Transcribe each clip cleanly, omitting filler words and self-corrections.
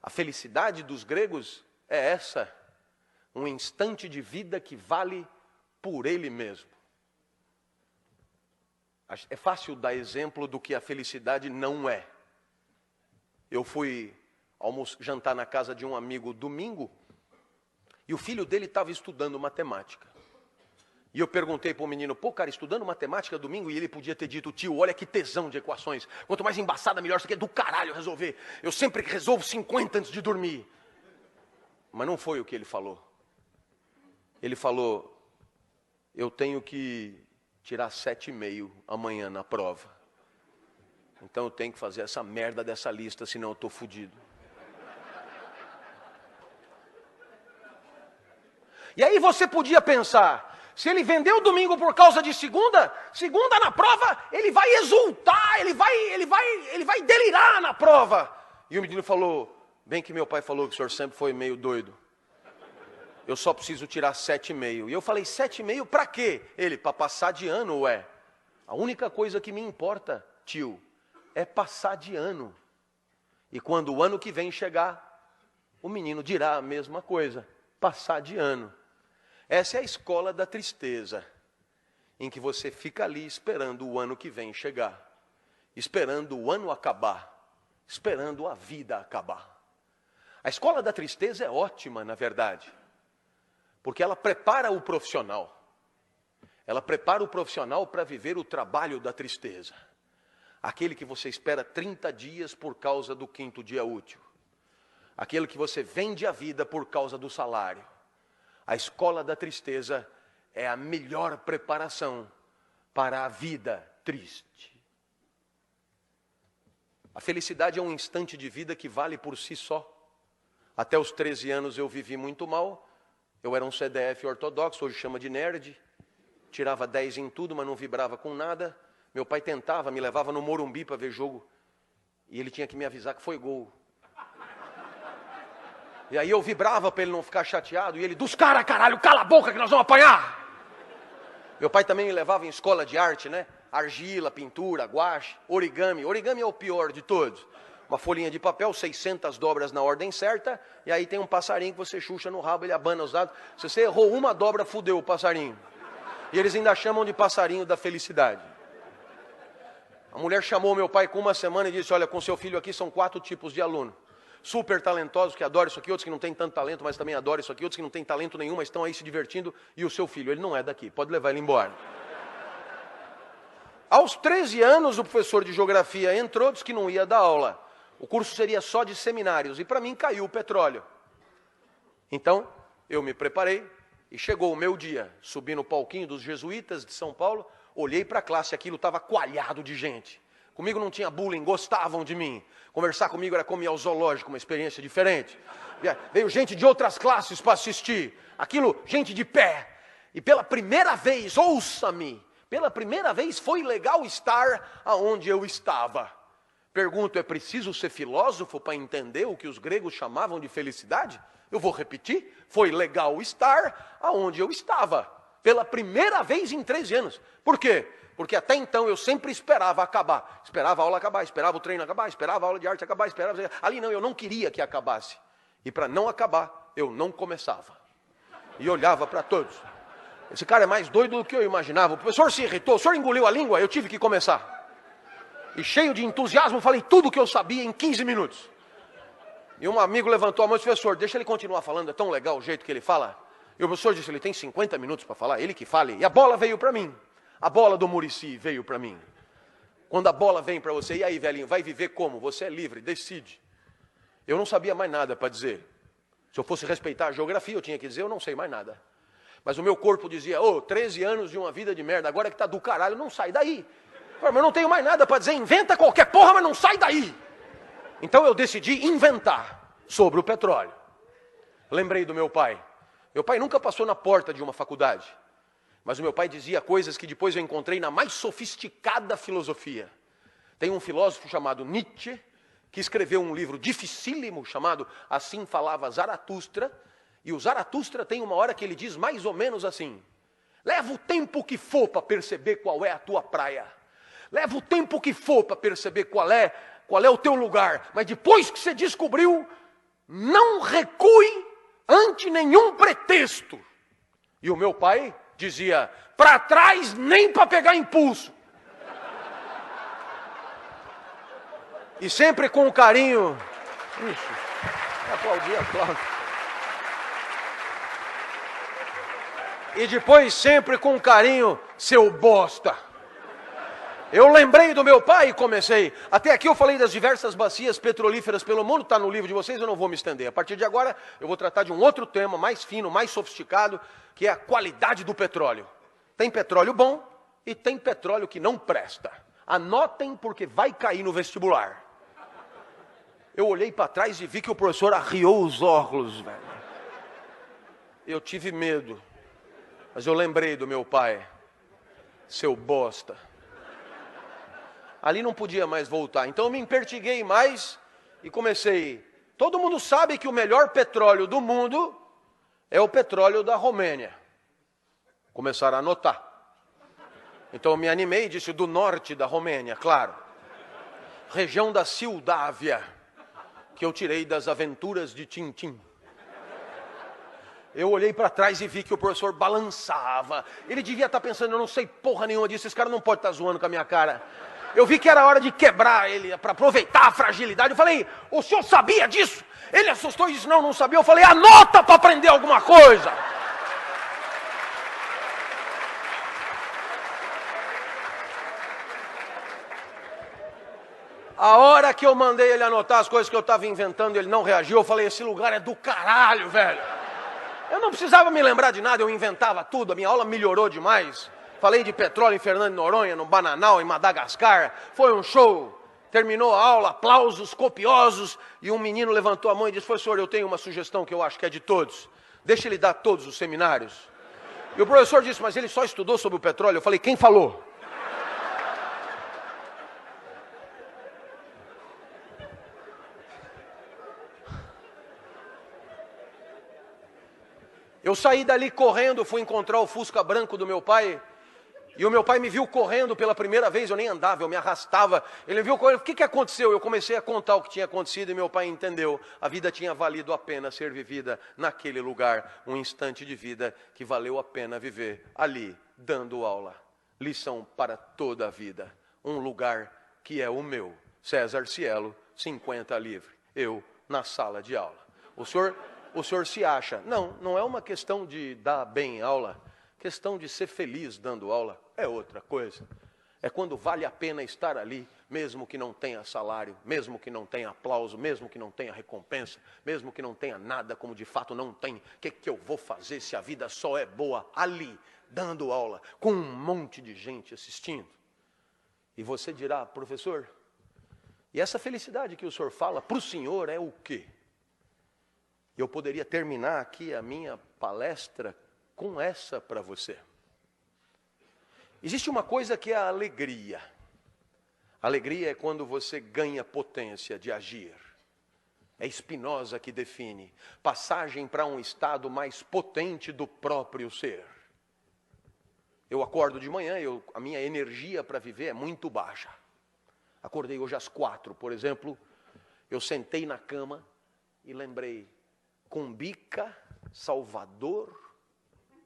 A felicidade dos gregos é essa, um instante de vida que vale por ele mesmo. É fácil dar exemplo do que a felicidade não é. Eu fui jantar na casa de um amigo domingo, e o filho dele estava estudando matemática. E eu perguntei para o menino, pô, cara, estudando matemática domingo? E ele podia ter dito, tio, olha que tesão de equações. Quanto mais embaçada, melhor. Isso aqui é do caralho resolver. Eu sempre resolvo 50 antes de dormir. Mas não foi o que ele falou. Ele falou, eu tenho que tirar 7,5 amanhã na prova. Então eu tenho que fazer essa merda dessa lista, senão eu estou fodido. E aí você podia pensar, se ele vendeu domingo por causa de segunda na prova, ele vai exultar, ele vai delirar na prova. E o menino falou, bem que meu pai falou que o senhor sempre foi meio doido. Eu só preciso tirar 7,5. E eu falei, 7,5 para quê? Ele, para passar de ano, ué. A única coisa que me importa, tio, é passar de ano. E quando o ano que vem chegar, o menino dirá a mesma coisa, passar de ano. Essa é a escola da tristeza, em que você fica ali esperando o ano que vem chegar, esperando o ano acabar, esperando a vida acabar. A escola da tristeza é ótima, na verdade, porque ela prepara o profissional. Ela prepara o profissional para viver o trabalho da tristeza. Aquele que você espera 30 dias por causa do 5º dia útil. Aquele que você vende a vida por causa do salário. A escola da tristeza é a melhor preparação para a vida triste. A felicidade é um instante de vida que vale por si só. Até os 13 anos eu vivi muito mal. Eu era um CDF ortodoxo, hoje chama de nerd. Tirava 10 em tudo, mas não vibrava com nada. Meu pai tentava, me levava no Morumbi para ver jogo. E ele tinha que me avisar que foi gol. E aí eu vibrava para ele não ficar chateado. E ele, dos caras, caralho, cala a boca que nós vamos apanhar. Meu pai também me levava em escola de arte, né? Argila, pintura, guache, origami. Origami é o pior de todos. Uma folhinha de papel, 600 dobras na ordem certa. E aí tem um passarinho que você chucha no rabo, ele abana os dados. Se você errou uma dobra, fudeu o passarinho. E eles ainda chamam de passarinho da felicidade. A mulher chamou meu pai com uma semana e disse, olha, com seu filho aqui são 4 tipos de aluno. Super talentosos, que adoram isso aqui, outros que não têm tanto talento, mas também adoram isso aqui, outros que não têm talento nenhum, mas estão aí se divertindo, e o seu filho, ele não é daqui, pode levar ele embora. Aos 13 anos, o professor de geografia entrou, disse que não ia dar aula. O curso seria só de seminários, e para mim caiu o petróleo. Então, eu me preparei, e chegou o meu dia, subi no palquinho dos jesuítas de São Paulo, olhei para a classe, aquilo estava coalhado de gente. Comigo não tinha bullying, gostavam de mim. Conversar comigo era como ir ao zoológico, uma experiência diferente. Veio gente de outras classes para assistir. Aquilo, gente de pé. E pela primeira vez, ouça-me, pela primeira vez foi legal estar aonde eu estava. Pergunto, é preciso ser filósofo para entender o que os gregos chamavam de felicidade? Eu vou repetir, foi legal estar aonde eu estava. Pela primeira vez em 13 anos. Por quê? Porque até então eu sempre esperava acabar. Esperava a aula acabar, esperava o treino acabar, esperava a aula de arte acabar, esperava... Ali não, eu não queria que acabasse. E para não acabar, eu não começava. E olhava para todos. Esse cara é mais doido do que eu imaginava. O professor se irritou, o senhor engoliu a língua, eu tive que começar. E cheio de entusiasmo, falei tudo o que eu sabia em 15 minutos. E um amigo levantou a mão e disse, professor, deixa ele continuar falando, é tão legal o jeito que ele fala. E o professor disse, ele tem 50 minutos para falar, ele que fale. E a bola veio para mim. A bola do Muricy veio para mim. Quando a bola vem para você, e aí, velhinho, vai viver como? Você é livre, decide. Eu não sabia mais nada para dizer. Se eu fosse respeitar a geografia, eu tinha que dizer, eu não sei mais nada. Mas o meu corpo dizia, 13 anos de uma vida de merda, agora que tá do caralho, não sai daí. Mas eu não tenho mais nada para dizer, inventa qualquer porra, mas não sai daí. Então eu decidi inventar sobre o petróleo. Lembrei do meu pai. Meu pai nunca passou na porta de uma faculdade. Mas o meu pai dizia coisas que depois eu encontrei na mais sofisticada filosofia. Tem um filósofo chamado Nietzsche, que escreveu um livro dificílimo chamado Assim Falava Zaratustra. E o Zaratustra tem uma hora que ele diz mais ou menos assim: leva o tempo que for para perceber qual é a tua praia. Leva o tempo que for para perceber qual é o teu lugar. Mas depois que você descobriu, não recue ante nenhum pretexto. E o meu pai dizia, para trás nem para pegar impulso. E sempre com carinho. Ixi, aplaudir. E depois sempre com carinho, seu bosta. Eu lembrei do meu pai e comecei. Até aqui eu falei das diversas bacias petrolíferas pelo mundo, está no livro de vocês, eu não vou me estender. A partir de agora eu vou tratar de um outro tema, mais fino, mais sofisticado, que é a qualidade do petróleo. Tem petróleo bom e tem petróleo que não presta. Anotem porque vai cair no vestibular. Eu olhei para trás e vi que o professor arriou os óculos, velho. Eu tive medo. Mas eu lembrei do meu pai, seu bosta. Ali não podia mais voltar. Então eu me empertiguei mais e comecei. Todo mundo sabe que o melhor petróleo do mundo é o petróleo da Romênia. Começaram a anotar. Então eu me animei e disse do norte da Romênia, claro. Região da Moldávia, que eu tirei das aventuras de Tintim. Eu olhei para trás e vi que o professor balançava. Ele devia estar pensando, eu não sei porra nenhuma disso, esse cara não pode estar zoando com a minha cara. Eu vi que era hora de quebrar ele, para aproveitar a fragilidade. Eu falei, o senhor sabia disso? Ele assustou e disse, não, não sabia. Eu falei, anota para aprender alguma coisa. A hora que eu mandei ele anotar as coisas que eu estava inventando, ele não reagiu. Eu falei, esse lugar é do caralho, velho. Eu não precisava me lembrar de nada, eu inventava tudo, a minha aula melhorou demais. Falei de petróleo em Fernando de Noronha, no Bananal, em Madagascar. Foi um show. Terminou a aula, aplausos copiosos. E um menino levantou a mão e disse, professor, eu tenho uma sugestão que eu acho que é de todos. Deixa ele dar todos os seminários. E o professor disse, mas ele só estudou sobre o petróleo. Eu falei, quem falou? Eu saí dali correndo, fui encontrar o Fusca branco do meu pai. E o meu pai me viu correndo pela primeira vez, eu nem andava, eu me arrastava. Ele viu correndo, o que aconteceu? Eu comecei a contar o que tinha acontecido e meu pai entendeu. A vida tinha valido a pena ser vivida naquele lugar. Um instante de vida que valeu a pena viver ali, dando aula. Lição para toda a vida. Um lugar que é o meu. César Cielo, 50 livre. Eu na sala de aula. O senhor se acha. Não, não é uma questão de dar bem aula. Questão de ser feliz dando aula é outra coisa. É quando vale a pena estar ali, mesmo que não tenha salário, mesmo que não tenha aplauso, mesmo que não tenha recompensa, mesmo que não tenha nada, como de fato não tem. O que eu vou fazer se a vida só é boa ali, dando aula, com um monte de gente assistindo? E você dirá, professor, e essa felicidade que o senhor fala, para o senhor é o quê? Eu poderia terminar aqui a minha palestra com essa para você. Existe uma coisa que é a alegria. Alegria é quando você ganha potência de agir. É Spinoza que define. Passagem para um estado mais potente do próprio ser. Eu acordo de manhã, a minha energia para viver é muito baixa. Acordei hoje às 4, por exemplo. Eu sentei na cama e lembrei. Cumbica, Salvador,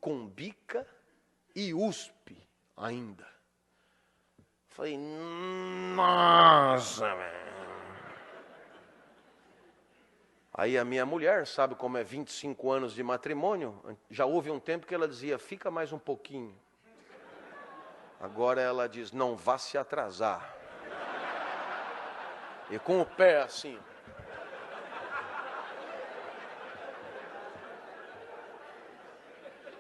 Cumbica e USP ainda. Falei, nossa, velho. Aí a minha mulher, sabe como é 25 anos de matrimônio, já houve um tempo que ela dizia, fica mais um pouquinho. Agora ela diz, não vá se atrasar. E com o pé assim.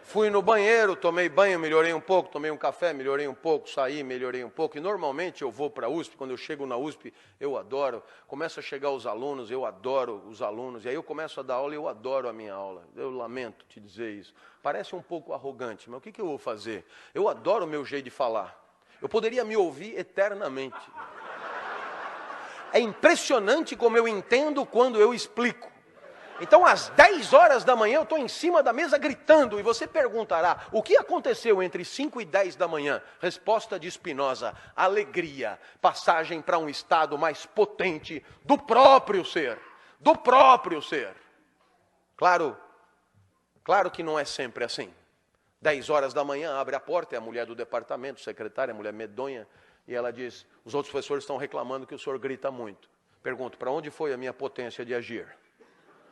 Fui no banheiro, tomei banho, melhorei um pouco, tomei um café, melhorei um pouco, saí, melhorei um pouco. E normalmente eu vou para a USP, quando eu chego na USP, eu adoro. Começa a chegar os alunos, eu adoro os alunos. E aí eu começo a dar aula e eu adoro a minha aula. Eu lamento te dizer isso. Parece um pouco arrogante, mas o que eu vou fazer? Eu adoro o meu jeito de falar. Eu poderia me ouvir eternamente. É impressionante como eu entendo quando eu explico. Então, às 10 horas da manhã, eu estou em cima da mesa gritando. E você perguntará, o que aconteceu entre 5 e 10 da manhã? Resposta de Spinoza, alegria, passagem para um estado mais potente do próprio ser. Do próprio ser. Claro que não é sempre assim. 10 horas da manhã, abre a porta, é a mulher do departamento, secretária, a mulher medonha, e ela diz, os outros professores estão reclamando que o senhor grita muito. Pergunto, para onde foi a minha potência de agir?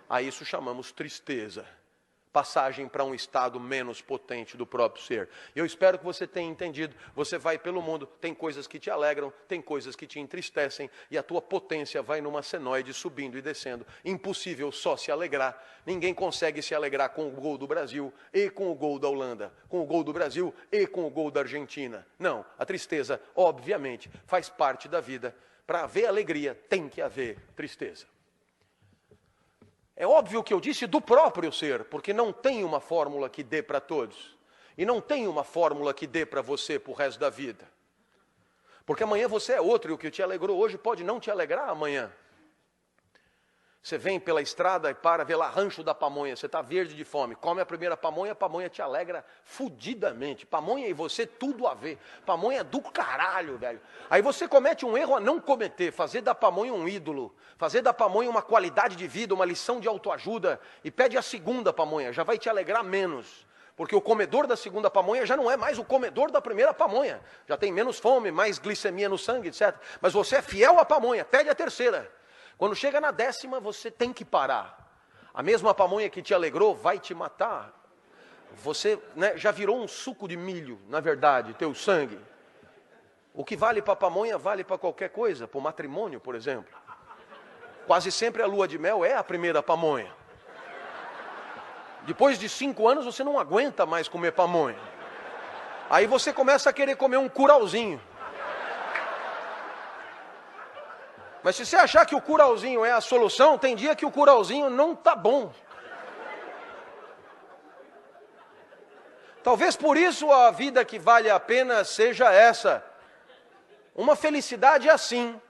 A isso chamamos tristeza. Passagem para um estado menos potente do próprio ser. Eu espero que você tenha entendido. Você vai pelo mundo, tem coisas que te alegram, tem coisas que te entristecem, e a tua potência vai numa senoide subindo e descendo. Impossível só se alegrar. Ninguém consegue se alegrar com o gol do Brasil e com o gol da Holanda, com o gol do Brasil e com o gol da Argentina. Não, a tristeza, obviamente, faz parte da vida. Para haver alegria, tem que haver tristeza. É óbvio que eu disse do próprio ser, porque não tem uma fórmula que dê para todos. E não tem uma fórmula que dê para você para o resto da vida. Porque amanhã você é outro, e o que te alegrou hoje pode não te alegrar amanhã. Você vem pela estrada e para, vê lá rancho da pamonha, você está verde de fome, come a primeira pamonha, a pamonha te alegra fudidamente. Pamonha e você tudo a ver. Pamonha é do caralho, velho. Aí você comete um erro a não cometer, fazer da pamonha um ídolo, fazer da pamonha uma qualidade de vida, uma lição de autoajuda, e pede a segunda pamonha, já vai te alegrar menos. Porque o comedor da segunda pamonha já não é mais o comedor da primeira pamonha. Já tem menos fome, mais glicemia no sangue, etc. Mas você é fiel à pamonha, pede a terceira. Quando chega na 10ª, você tem que parar. A mesma pamonha que te alegrou vai te matar. Você, já virou um suco de milho, na verdade, teu sangue. O que vale para a pamonha vale para qualquer coisa, para o matrimônio, por exemplo. Quase sempre a lua de mel é a primeira pamonha. Depois de 5 anos, você não aguenta mais comer pamonha. Aí você começa a querer comer um curauzinho. Mas se você achar que o curauzinho é a solução, tem dia que o curauzinho não está bom. Talvez por isso a vida que vale a pena seja essa. Uma felicidade assim.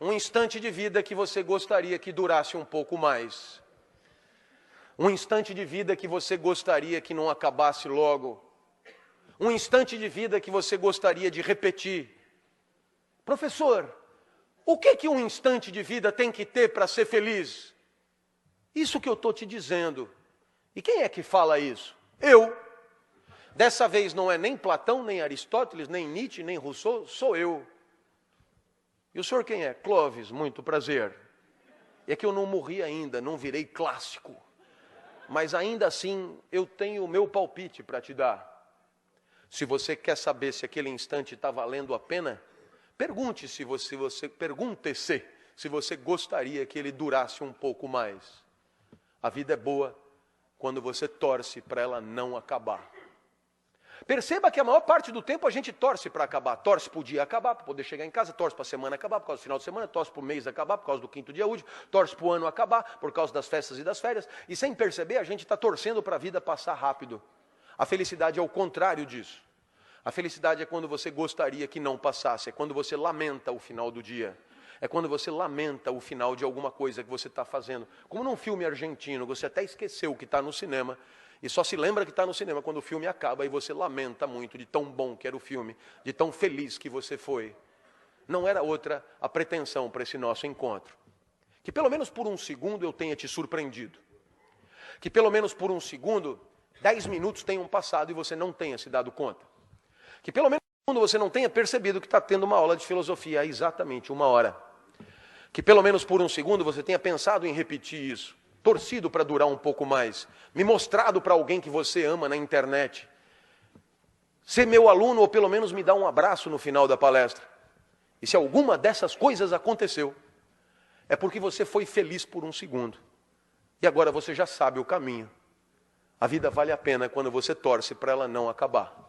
Um instante de vida que você gostaria que durasse um pouco mais. Um instante de vida que você gostaria que não acabasse logo. Um instante de vida que você gostaria de repetir. Professor, o que um instante de vida tem que ter para ser feliz? Isso que eu estou te dizendo. E quem é que fala isso? Eu. Dessa vez não é nem Platão, nem Aristóteles, nem Nietzsche, nem Rousseau, sou eu. E o senhor quem é? Clóvis, muito prazer. É que eu não morri ainda, não virei clássico. Mas ainda assim, eu tenho o meu palpite para te dar. Se você quer saber se aquele instante está valendo a pena, pergunte-se se você gostaria que ele durasse um pouco mais. A vida é boa quando você torce para ela não acabar. Perceba que a maior parte do tempo a gente torce para acabar. Torce para o dia acabar, para poder chegar em casa, torce para a semana acabar, por causa do final de semana, torce para o mês acabar, por causa do 5º dia útil, torce para o ano acabar, por causa das festas e das férias. E sem perceber, a gente está torcendo para a vida passar rápido. A felicidade é o contrário disso. A felicidade é quando você gostaria que não passasse, é quando você lamenta o final do dia. É quando você lamenta o final de alguma coisa que você está fazendo. Como num filme argentino, você até esqueceu que está no cinema, e só se lembra que está no cinema quando o filme acaba, e você lamenta muito de tão bom que era o filme, de tão feliz que você foi. Não era outra a pretensão para esse nosso encontro. Que pelo menos por um segundo eu tenha te surpreendido. Que pelo menos por um segundo, 10 minutos tenham passado e você não tenha se dado conta. Que pelo menos por um segundo você não tenha percebido que está tendo uma aula de filosofia há exatamente 1 hora. Que pelo menos por um segundo você tenha pensado em repetir isso. Torcido para durar um pouco mais, me mostrado para alguém que você ama na internet, ser meu aluno ou pelo menos me dar um abraço no final da palestra. E se alguma dessas coisas aconteceu, é porque você foi feliz por um segundo. E agora você já sabe o caminho. A vida vale a pena quando você torce para ela não acabar.